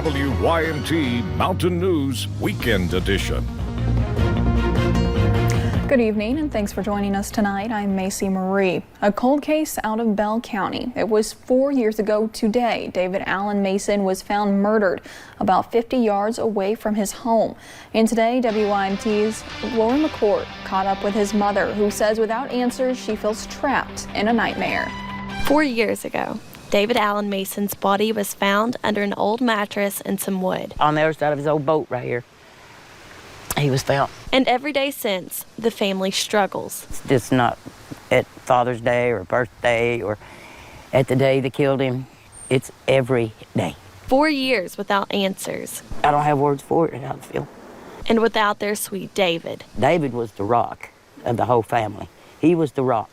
WYMT Mountain News Weekend Edition. Good evening and thanks for joining us tonight. I'm Macy Marie. A cold case out of Bell County. It was 4 years ago today. David Allen Mason was found murdered about 50 yards away from his home. And today, WYMT's Lauren McCourt caught up with his mother, who says without answers, she feels trapped in a nightmare. 4 years ago, David Allen Mason's body was found under an old mattress and some wood. On the other side of his old boat right here, he was found. And every day since, the family struggles. It's just not at Father's Day or birthday or at the day they killed him. It's every day. 4 years without answers. I don't have words for it, how I feel. And without their sweet David. David was the rock of the whole family. He was the rock.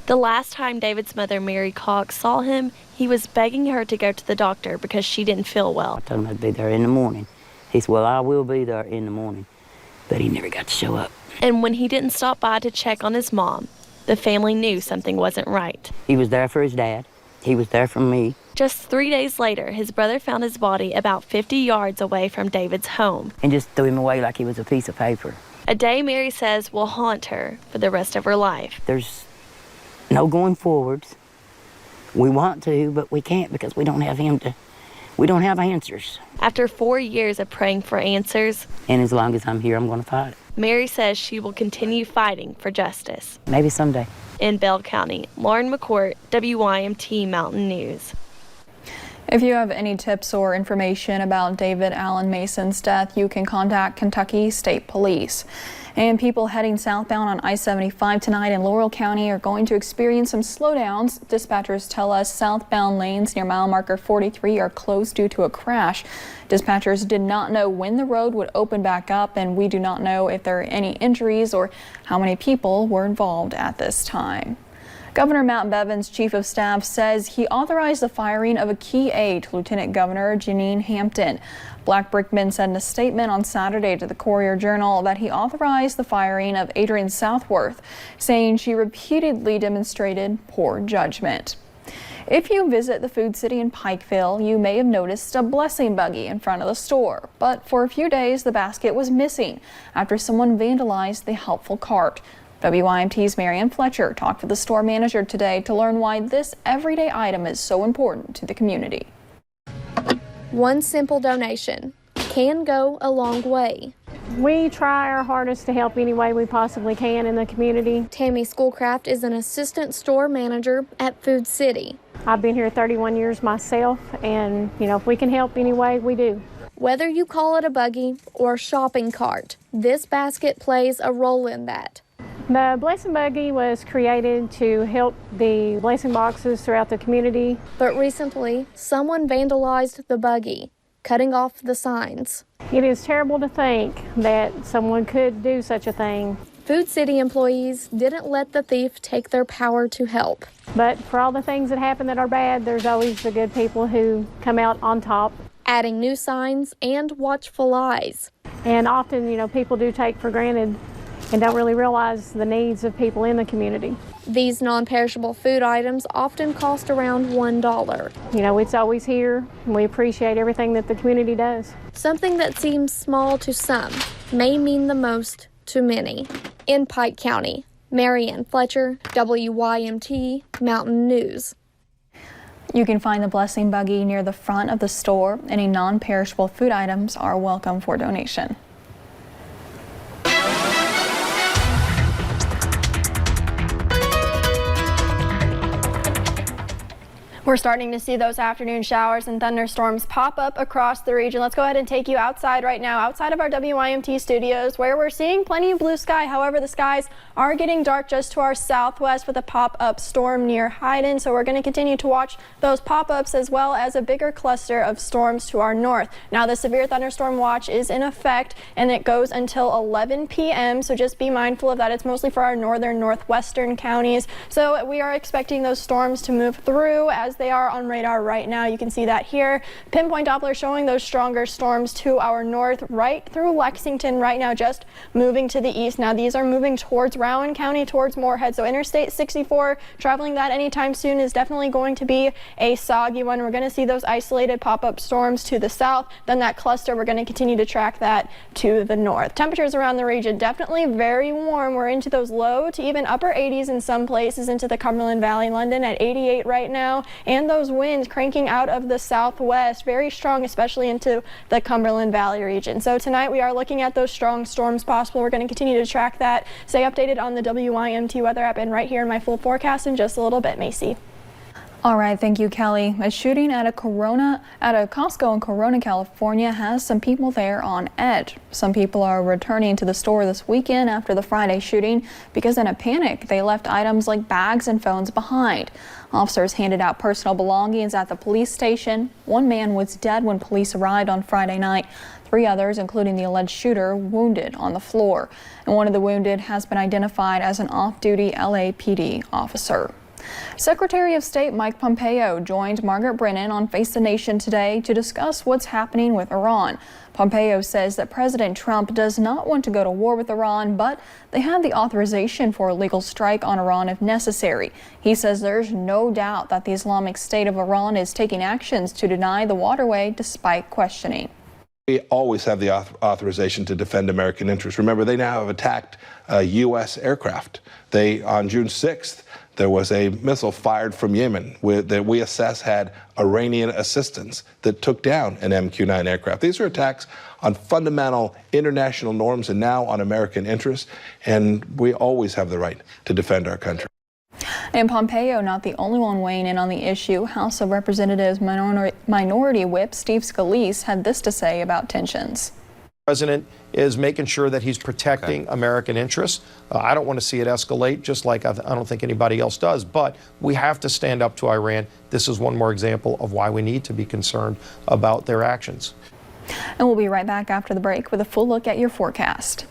The last time David's mother, Mary Cox, saw him, he was begging her to go to the doctor because she didn't feel well. I told him I'd be there in the morning. He said, well, I will be there in the morning. But he never got to show up. And when he didn't stop by to check on his mom, the family knew something wasn't right. He was there for his dad. He was there for me. Just 3 days later, his brother found his body about 50 yards away from David's home. And just threw him away like he was a piece of paper. A day Mary says will haunt her for the rest of her life. There's no going forwards. We want to, but we can't because we don't have him to. We don't have answers. After 4 years of praying for answers, and as long as I'm here, I'm going to fight it. Mary says she will continue fighting for justice. Maybe someday. In Bell County, Lauren McCourt, WYMT Mountain News. If you have any tips or information about David Allen Mason's death, you can contact Kentucky State Police. And people heading southbound on I-75 tonight in Laurel County are going to experience some slowdowns. Dispatchers tell us southbound lanes near mile marker 43 are closed due to a crash. Dispatchers did not know when the road would open back up, and we do not know if there are any injuries or how many people were involved at this time. Governor Matt Bevin's chief of staff says he authorized the firing of a key aide to Lieutenant Governor Jeanine Hampton. Black Brickman said in a statement on Saturday to the Courier-Journal that he authorized the firing of Adrienne Southworth, saying she repeatedly demonstrated poor judgment. If you visit the Food City in Pikeville, you may have noticed a blessing buggy in front of the store. But for a few days, the basket was missing after someone vandalized the helpful cart. WYMT's Marianne Fletcher talked with the store manager today to learn why this everyday item is so important to the community. One simple donation can go a long way. We try our hardest to help any way we possibly can in the community. Tammy Schoolcraft is an assistant store manager at Food City. I've been here 31 years myself, and if we can help any way, we do. Whether you call it a buggy or a shopping cart, this basket plays a role in that. The Blessing Buggy was created to help the blessing boxes throughout the community. But recently, someone vandalized the buggy, cutting off the signs. It is terrible to think that someone could do such a thing. Food City employees didn't let the thief take their power to help. But for all the things that happen that are bad, there's always the good people who come out on top. Adding new signs and watchful eyes. And often, people do take for granted and don't really realize the needs of people in the community. These non-perishable food items often cost around $1. It's always here, and we appreciate everything that the community does. Something that seems small to some may mean the most to many. In Pike County, Marianne Fletcher, WYMT Mountain News. You can find the blessing buggy near the front of the store. Any non-perishable food items are welcome for donation. We're starting to see those afternoon showers and thunderstorms pop up across the region. Let's go ahead and take you outside right now, outside of our WYMT studios, where we're seeing plenty of blue sky. However, the skies are getting dark just to our southwest with a pop-up storm near Hayden. So we're going to continue to watch those pop-ups as well as a bigger cluster of storms to our north. Now, the severe thunderstorm watch is in effect, and it goes until 11 p.m. So just be mindful of that. It's mostly for our northern, northwestern counties. So we are expecting those storms to move through as as they are on radar right now. You can see that here. Pinpoint Doppler showing those stronger storms to our north, right through Lexington right now, just moving to the east. Now these are moving towards Rowan County, towards Moorhead. So Interstate 64, traveling that anytime soon is definitely going to be a soggy one. We're going to see those isolated pop-up storms to the south. Then that cluster, we're going to continue to track that to the north. Temperatures around the region definitely very warm. We're into those low to even upper 80s in some places, into the Cumberland Valley. London at 88 right now, and those winds cranking out of the southwest, very strong, especially into the Cumberland Valley region. So tonight we are looking at those strong storms possible. We're going to continue to track that. Stay updated on the WYMT weather app and right here in my full forecast in just a little bit, Macy. All right, thank you, Kelly. A shooting at a Costco in Corona, California has some people there on edge. Some people are returning to the store this weekend after the Friday shooting because in a panic, they left items like bags and phones behind. Officers handed out personal belongings at the police station. One man was dead when police arrived on Friday night. 3 others, including the alleged shooter, wounded on the floor. And one of the wounded has been identified as an off-duty LAPD officer. Secretary of State Mike Pompeo joined Margaret Brennan on Face the Nation today to discuss what's happening with Iran. Pompeo says that President Trump does not want to go to war with Iran, but they have the authorization for a legal strike on Iran if necessary. He says there's no doubt that the Islamic State of Iran is taking actions to deny the waterway despite questioning. We always have the authorization to defend American interests. Remember, they now have attacked U.S. aircraft. On June 6th, there was a missile fired from Yemen that we assess had Iranian assistance that took down an MQ-9 aircraft. These are attacks on fundamental international norms and now on American interests, and we always have the right to defend our country. And Pompeo, not the only one weighing in on the issue. House of Representatives Minority Whip Steve Scalise had this to say about tensions. The president is making sure that he's protecting American interests. I don't want to see it escalate, just like I don't think anybody else does, but we have to stand up to Iran. This is one more example of why we need to be concerned about their actions. And we'll be right back after the break with a full look at your forecast.